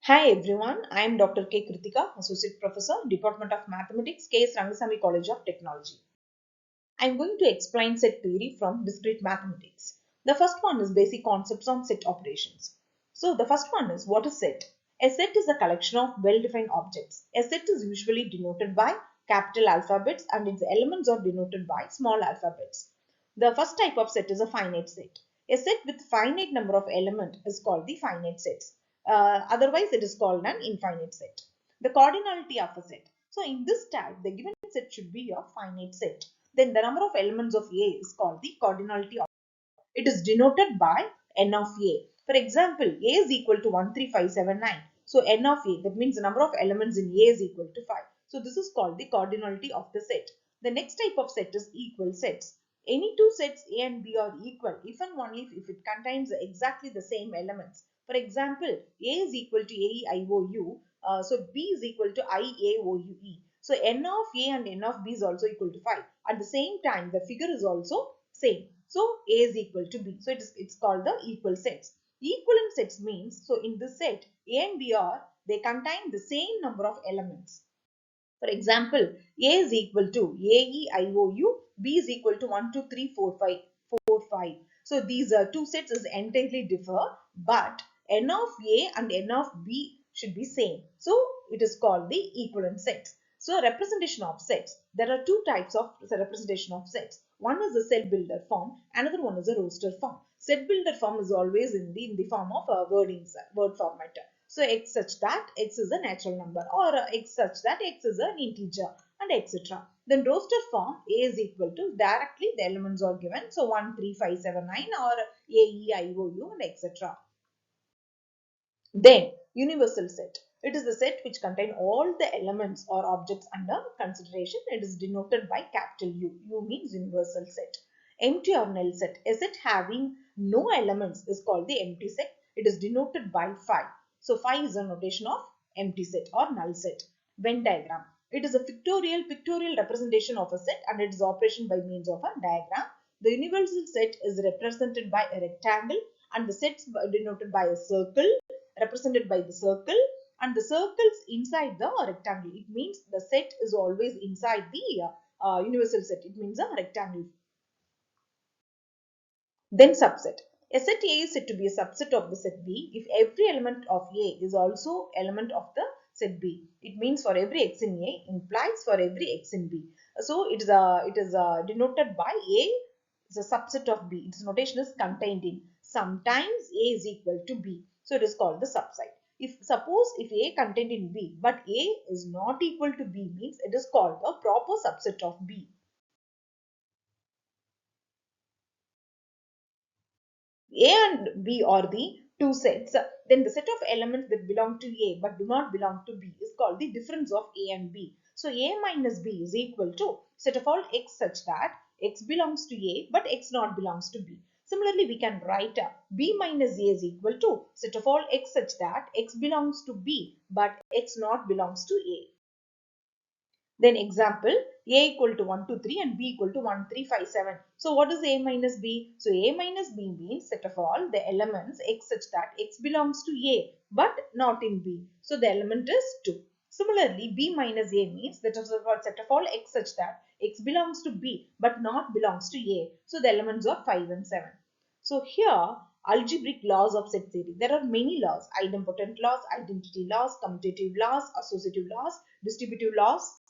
Hi everyone, I am Dr. K. Kritika, Associate Professor, Department of Mathematics, K.S.Rangasamy College of Technology. I am going to explain set theory from discrete mathematics. The first one is basic concepts on set operations. So the first one is what is set? A set is a collection of well-defined objects. A set is usually denoted by capital alphabets and its elements are denoted by small alphabets. The first type of set is a finite set. A set with finite number of elements is called the finite sets. Otherwise, it is called an infinite set. The cardinality of a set. So in this type, the given set should be a finite set. Then the number of elements of A is called the cardinality of. It is denoted by n of A. For example, A is equal to 13579. So n of A, that means the number of elements in A is equal to 5. So this is called the cardinality of the set. The next type of set is equal sets. Any two sets A and B are equal if and only if it contains exactly the same elements. For example, A is equal to AEIOU, so B is equal to IAOUE. So n of A and n of B is also equal to 5. At the same time, the figure is also same. So A is equal to B. So it's called the equal sets. Equivalent sets means, so in this set, A and B they contain the same number of elements. For example, A is equal to AEIOU, B is equal to 1, 2, 3, 4, 5, 4, 5. So these two sets is entirely differ, but n of A and n of B should be same. So it is called the equivalent sets. So representation of sets. There are two types of representation of sets. One is the set builder form, another one is a roster form. Set builder form is always in the form of a word format. So x such that x is a natural number or x such that x is an integer and etc. Then roster form A is equal to directly the elements are given. So 1, 3, 5, 7, 9 or A, E, I, O, U and etc. Then universal set. It is the set which contain all the elements or objects under consideration. It is denoted by capital U. U means universal set. Empty or null set. A set having no elements is called the empty set. It is denoted by phi. So phi is a notation of empty set or null set. Venn diagram. It is a pictorial representation of a set and its operation by means of a diagram. The universal set is represented by a rectangle and the sets denoted by a circle, represented by the circle, and the circles inside the rectangle. It means the set is always inside the universal set. It means a rectangle. Then subset. A set A is said to be a subset of the set B if every element of A is also element of the set B. It means for every x in A implies for every x in B. So it is denoted by A is a subset of B. Its notation is contained in. Sometimes A is equal to B. So it is called the subset. If A contained in B but A is not equal to B means it is called the proper subset of B. A and B are the two sets. Then the set of elements that belong to A but do not belong to B is called the difference of A and B. So A minus B is equal to set of all x such that x belongs to A but x not belongs to B. Similarly, we can write B minus A is equal to set of all x such that x belongs to B but x not belongs to A. Then example, A equal to 1, 2, 3 and B equal to 1, 3, 5, 7. So what is A minus B? So A minus B means set of all the elements x such that x belongs to A but not in B. So the element is 2. Similarly, B minus A means that of set of all x such that x belongs to B but not belongs to A. So the elements are 5 and 7. So here algebraic laws of set theory. There are many laws: idempotent laws, identity laws, commutative laws, associative laws, distributive laws,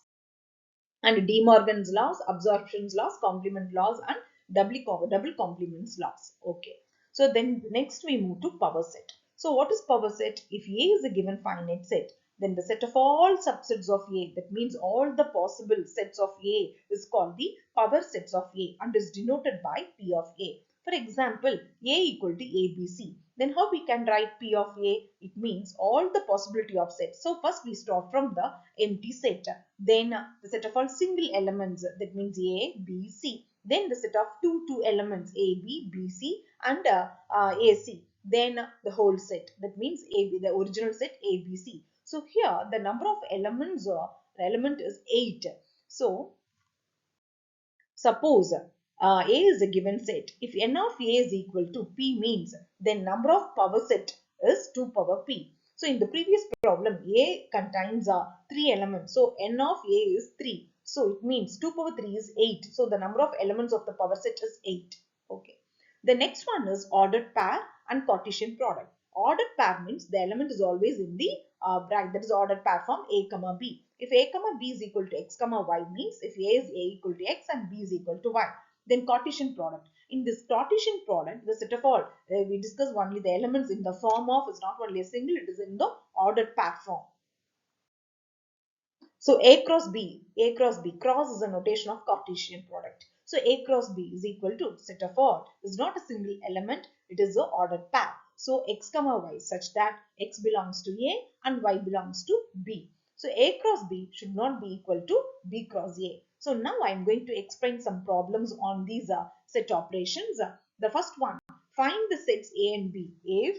and De Morgan's laws, absorption's laws, complement laws, and double complements laws. Okay. So then next we move to power set. So what is power set? If A is a given finite set, then the set of all subsets of A, that means all the possible sets of A, is called the power sets of A and is denoted by P of A. For example, A equal to ABC. Then how we can write P of A? It means all the possibility of sets. So first we start from the empty set. Then the set of all single elements, that means A, B, C. Then the set of two elements A, B, B, C and AC. Then the whole set, that means AB, the original set A, B, C. So here the number of elements, the element is 8. So suppose A is a given set. If n of A is equal to P means then number of power set is 2 power P. So in the previous problem, A contains 3 elements. So n of A is 3. So it means 2 power 3 is 8. So the number of elements of the power set is 8. Okay. The next one is ordered pair and Cartesian product. Ordered pair means the element is always in the bracket, that is ordered pair from A comma B. If A comma B is equal to X comma Y means if A is A equal to X and B is equal to Y. Then Cartesian product. In this Cartesian product, the set of all, we discuss only the elements in the form of, it's not only a single, it is in the ordered pair form. So A cross B, cross is a notation of Cartesian product. So A cross B is equal to set of all is not a single element, it is a ordered pair. So X comma Y such that X belongs to A and Y belongs to B. So A cross B should not be equal to B cross A. So now I am going to explain some problems on these set operations. The first one, find the sets A and B. If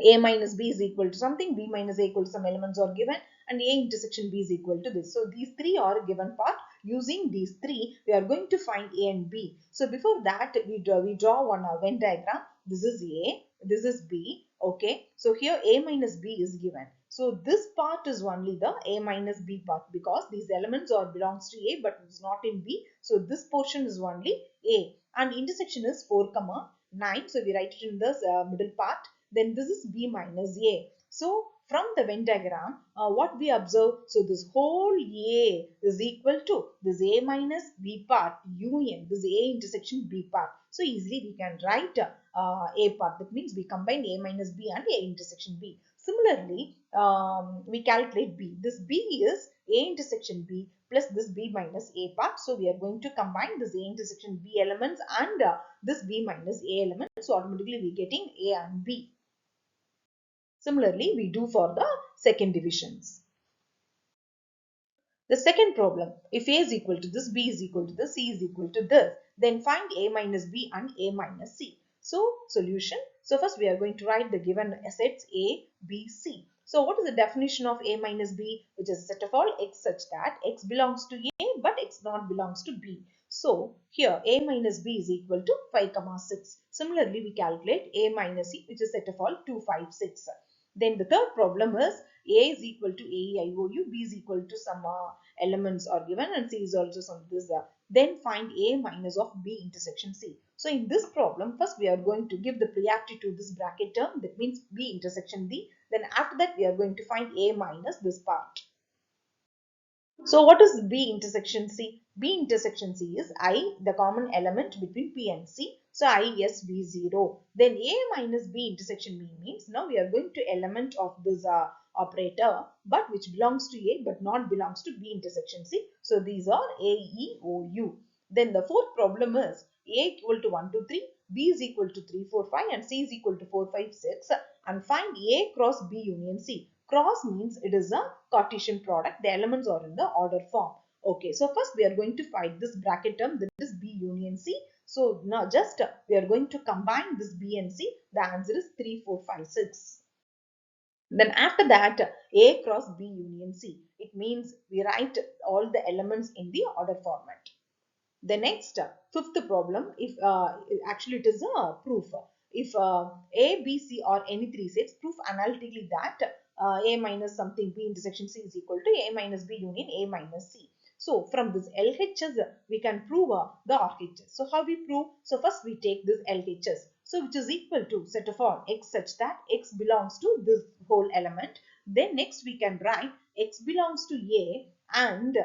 A minus B is equal to something, B minus A equal to some elements are given, and A intersection B is equal to this. So these three are given part. Using these three, we are going to find A and B. So before that, we draw one Venn diagram. This is A, this is B. Okay. So here A minus B is given. So this part is only the A minus B part because these elements are belongs to A but it's not in B. So this portion is only A, and intersection is 4 comma 9. So we write it in this middle part. Then this is B minus A. So from the Venn diagram, what we observe, so this whole A is equal to this A minus B part union, this A intersection B part. So easily we can write A part. That means we combine A minus B and A intersection B. Similarly, we calculate B. This B is A intersection B plus this B minus A part. So we are going to combine this A intersection B elements and this B minus A element. So automatically we are getting A and B. Similarly, we do for the second divisions. The second problem, if A is equal to this, B is equal to this, C is equal to this, then find A minus B and A minus C. So, solution. So, first we are going to write the given sets A, B, C. So, what is the definition of A minus B? Which is a set of all x such that x belongs to A but x not belongs to B. So, here A minus B is equal to 5, 6. Similarly, we calculate A minus C, which is set of all 2, 5, 6. Then the third problem is A is equal to AEIOU, B is equal to some elements are given and C is also some this. Then find A minus of B intersection C. So in this problem, first we are going to give the priority to this bracket term. That means B intersection D. Then after that we are going to find A minus this part. So what is B intersection C? B intersection C is I, the common element between P and C. So I is B0. Then A minus B intersection B means now we are going to element of this operator but which belongs to A but not belongs to B intersection C. So these are A, E, O, U. Then the fourth problem is A equal to 1, 2, 3, B is equal to 3, 4, 5 and C is equal to 4, 5, 6 and find A cross B union C. Cross means it is a Cartesian product. The elements are in the order form. Okay, so first we are going to find this bracket term, that is B union C. So now just we are going to combine this B and C. The answer is 3, 4, 5, 6. Then after that, A cross B union C. It means we write all the elements in the order format. The next fifth problem, if actually it is a proof. If A, B, C or any three sets, proof analytically that A minus something B intersection C is equal to A minus B union A minus C. So from this LHS we can prove the RHS. So how we prove? So first we take this LHS. So which is equal to set of all x such that x belongs to this whole element. Then next we can write x belongs to A and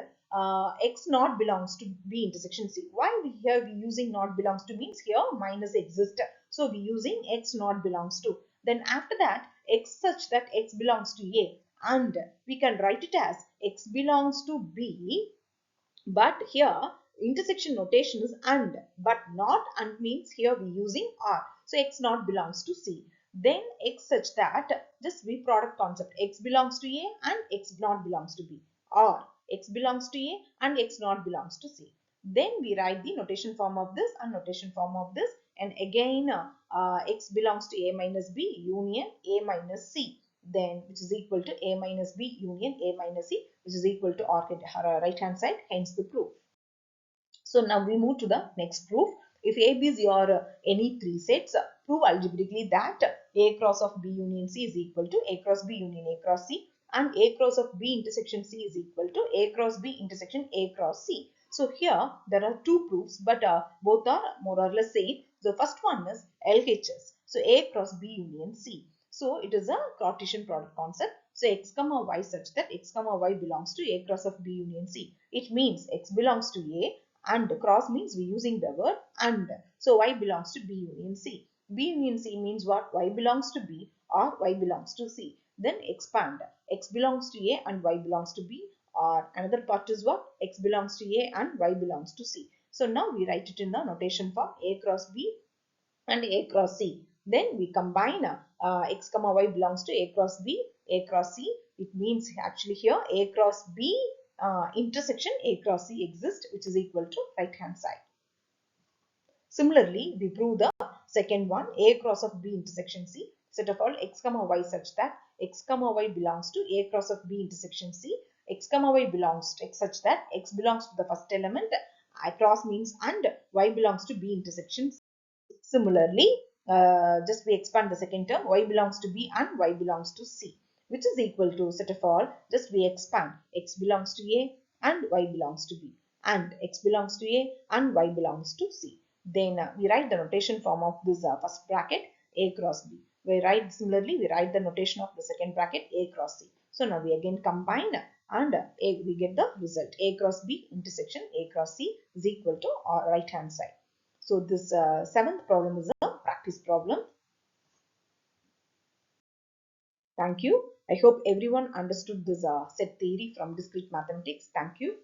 x not belongs to B intersection C. Why here we using not belongs to means here minus exists. So we using x not belongs to. Then after that x such that x belongs to A and we can write it as x belongs to B, but here intersection notation is and, but not and means here we using or. So x not belongs to C. Then x such that just we product concept x belongs to A and x not belongs to B, or x belongs to A and x not belongs to C. Then we write the notation form of this and notation form of this, and again x belongs to A minus B union A minus C, then which is equal to A minus B union A minus C, which is equal to right hand side, hence the proof. So now we move to the next proof. If A, B is your any three sets, prove algebraically that A cross of B union C is equal to A cross B union A cross C, and A cross of B intersection C is equal to A cross B intersection A cross C. So here there are two proofs, but both are more or less same. The first one is LHS. So A cross B union C. So it is a Cartesian product concept. So x comma y such that x comma y belongs to A cross of B union C. It means x belongs to A and cross means we using the word and. So y belongs to B union C. B union C means what? Y belongs to B or y belongs to C. Then expand. X belongs to A and y belongs to B, or another part is what? X belongs to A and y belongs to C. So now we write it in the notation form A cross B and A cross C. Then we combine x comma y belongs to A cross B, A cross C. It means actually here A cross B intersection A cross C exists, which is equal to right hand side. Similarly, we prove the second one, A cross of B intersection C. Set of all x comma y such that x comma y belongs to A cross of B intersection C. X comma y belongs to x such that x belongs to the first element, I cross means and y belongs to B intersection C. Similarly, just we expand the second term, y belongs to B and y belongs to C, which is equal to set of all, just we expand x belongs to A and y belongs to B, and x belongs to A and y belongs to C. Then we write the notation form of this first bracket A cross B. Similarly, we write the notation of the second bracket A cross C. So now we again combine and we get the result A cross B intersection A cross C is equal to our right hand side. So this seventh problem is a practice problem. Thank you. I hope everyone understood this set theory from discrete mathematics. Thank you.